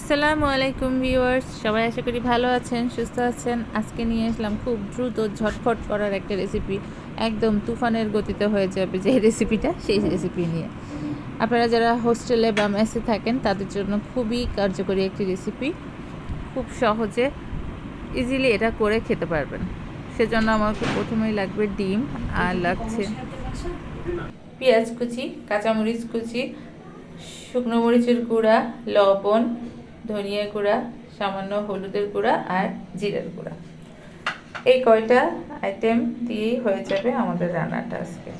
আসসালামু আলাইকুম ভিউয়ার্স, সবাই আশা করি ভালো আছেন, সুস্থ আছেন। আজকে নিয়ে আসলাম খুব দ্রুত ঝটফট করার একটা রেসিপি, একদম তুফানের গতিতে হয়ে যাবে যে রেসিপিটা, সেই রেসিপি নিয়ে। আপনারা যারা হোস্টেলে বা মেসে থাকেন তাদের জন্য খুবই কার্যকরী একটি রেসিপি, খুব সহজে ইজিলি এটা করে খেতে পারবেন। সেজন্য আমাকে প্রথমেই লাগবে ডিম, আর লাগছে পেঁয়াজ কুচি, কাঁচামরিচ কুচি, শুকনো মরিচের গুঁড়া, লবণ, ধনিয়া গুঁড়া, সামান্য হলুদের গুঁড়া আর জিরার গুঁড়া। এই কয়টা আইটেম দিয়েই হয়ে যাবে আমাদের রান্নাটা আজকে।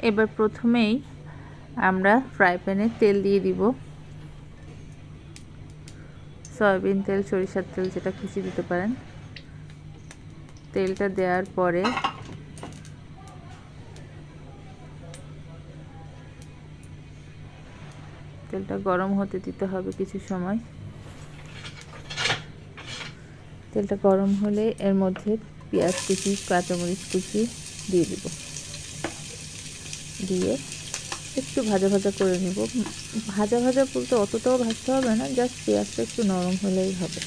এবার প্রথমেই আমরা ফ্রাই প্যানে তেল দিয়ে দিব। সয়াবিন তেল, সরিষার তেল, যেটা খুশি দিতে পারেন। তেলটা দেওয়ার পরে তেলটা গরম হতে দিতে হবে কিছু সময়। তেলটা গরম হলে এর মধ্যে পেঁয়াজ কুচি, কাঁচামরিচ কুচি দিয়ে দেব। দিয়ে একটু ভাজা ভাজা করে নেব। ভাজা ভাজা বলতে অতটাও ভাজতে হবে না, জাস্ট পেঁয়াজটা একটু নরম হলেই হবে।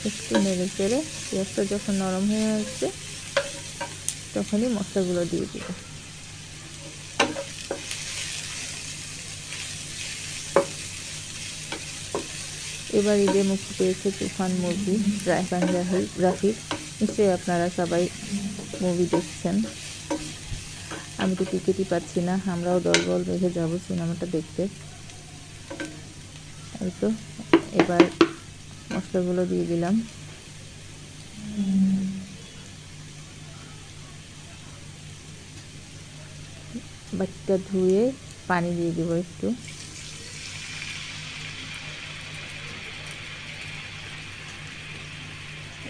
একটু নেড়ে চেড়ে পেঁয়াজটা যখন নরম হয়ে আসবে তখনই মশলাগুলো দিয়ে দেব। এবার ঈদে মুক্তি পেয়েছে তুফান মুভি, রায়হান রাফির। নিশ্চয়ই আপনারা সবাই মুভি দেখছেন। আমি তো টিকিটই পাচ্ছি না, আমরাও দলবল বেঁধে যাবো সিনেমাটা দেখতে। এই তো এবার মশলাগুলো দিয়ে দিলাম। বাটিটা ধুয়ে পানি দিয়ে দেবো একটু।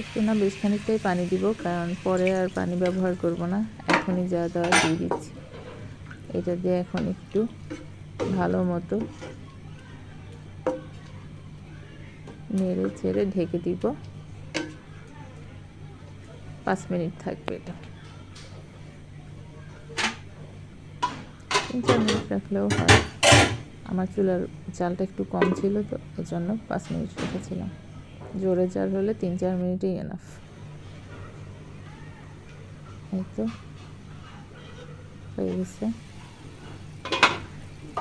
একটু না, বেশ খানিকটাই পানি দিব, কারণ পরে আর পানি ব্যবহার করব না, এখনই যা দেওয়া দিয়ে দিচ্ছি। এটা দিয়ে এখন একটু ভালো মতো নেড়ে চেড়ে ঢেকে দিব। 5 মিনিট থাকবে এটা। 3-4 মিনিট রাখলেও হয়। আমার চুলার জালটা একটু কম ছিল, তো এই জন্য 5 মিনিট রেখেছিলাম। জোরে জাল হলে 3-4 মিনিটই এনাফ। এই তো হয়ে গেছে।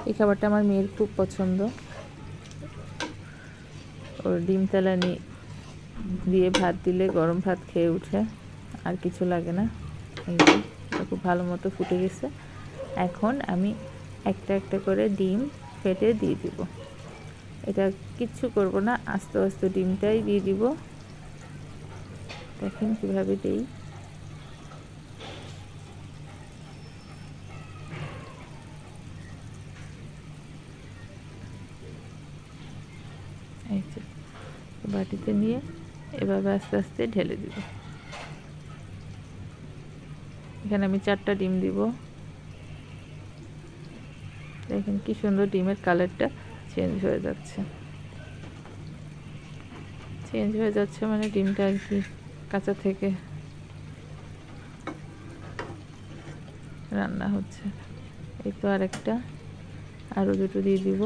এই খাবারটা আমার মেয়ের খুব পছন্দ। ওর ডিম তেলানি দিয়ে ভাত দিলে গরম ভাত খেয়ে উঠে, আর কিছু লাগে না। এই যে খুব ভালো মতো ফুটে গেছে। এখন আমি একটা একটা করে ডিম ফেটে দিয়ে দিব। এটা কিচ্ছু করব না, আস্তে আস্তে ডিমটাই দিয়ে দিব। দেখেন কিভাবে দেই। এই যে বাটিতে নিয়ে এভাবে আস্তে আস্তে ঢেলে দিব। এখানে আমি 4টা ডিম দিব। দেখেন কি সুন্দর ডিমের কালারটা চেঞ্জ হয়ে যাচ্ছে। চেঞ্জ হয়ে যাচ্ছে মানে ডিমটা আর কি কাঁচা থেকে রান্না হচ্ছে। এই তো আরেকটা, আরও 2টো দিয়ে দিব।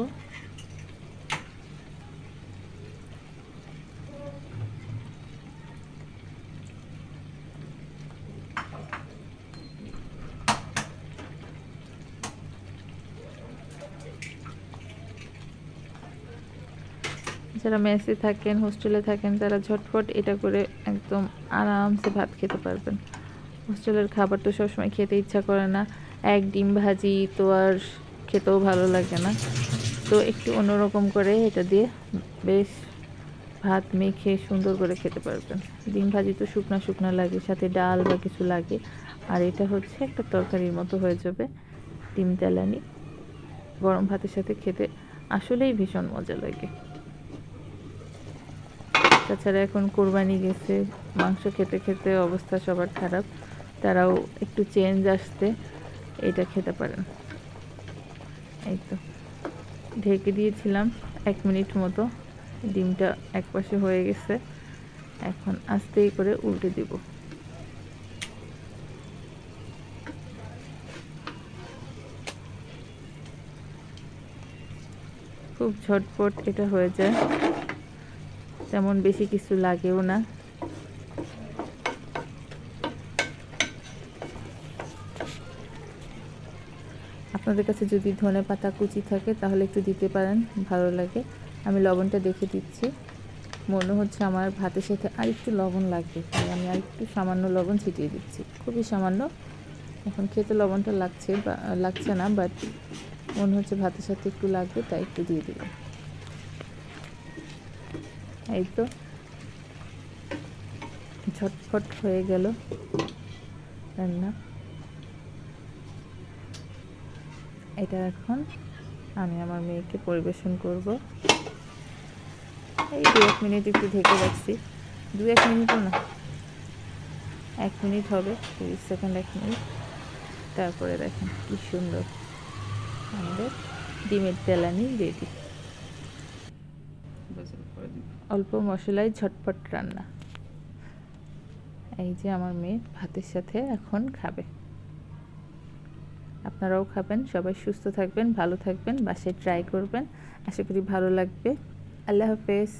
যারা মেসে থাকেন, হোস্টেলে থাকেন, তারা ঝটপট এটা করে একদম আরামসে ভাত খেতে পারবেন। হোস্টেলের খাবার তো সবসময় খেতে ইচ্ছা করে না, এক ডিম ভাজি তো আর খেতেও ভালো লাগে না। তো একটু অন্যরকম করে এটা দিয়ে বেশ ভাত মেখে সুন্দর করে খেতে পারবেন। ডিম ভাজি তো শুকনা শুকনা লাগে, সাথে ডাল বা কিছু লাগে, আর এটা হচ্ছে একটা তরকারির মতো হয়ে যাবে। ডিম তেলানি গরম ভাতের সাথে খেতে আসলেই ভীষণ মজা লাগে। তাছাড়া এখন কোরবানি গেছে, মাংস খেতে খেতে অবস্থা সবার খারাপ, তারাও একটু চেঞ্জ আসতে এটা খেতে পারেন। এই তো ঢেকে দিয়েছিলাম 1 মিনিট মতো, ডিমটা এক পাশে হয়ে গেছে। এখন আস্তে করে উল্টে দিব। খুব ঝটপট এটা হয়ে যায়, তেমন বেশি কিছু লাগেও না। আপনাদের কাছে যদি ধনেপাতা কুচি থাকে তাহলে একটু দিতে পারেন, ভালো লাগে। আমি লবণটা দেখে দিচ্ছি, মনে হচ্ছে আমার ভাতের সাথে আরেকটু লবণ লাগবে, তাই আমি আরেকটু সামান্য লবণ ছিটিয়ে দিচ্ছি, খুবই সামান্য। এখন খেতে লবণটা লাগছে বা লাগছে না, বাট মনে হচ্ছে ভাতের সাথে একটু লাগবে, তাই একটু দিয়ে দিলাম। এই তো ঝটফট হয়ে গেল রান্না। এটা এখন আমি আমার মেয়েকে পরিবেশন করব। এই 2-1 মিনিট একটু ঢেকে রাখছি, 2-1 মিনিটও না, 1 মিনিট হবে, 30 সেকেন্ড, 1 মিনিট। তারপরে দেখেন কি সুন্দর আমাদের ডিমের তেলানি রেডি। অল্প মশলায় ঝটপট রান্না। এই যে আমার মেয়ে ভাতের সাথে এখন খাবে। আপনারাও খাবেন। সবাই সুস্থ থাকবেন, ভালো থাকবেন, বাসায় ট্রাই করবেন, আশা করি ভালো লাগবে। আল্লাহ হাফেজ।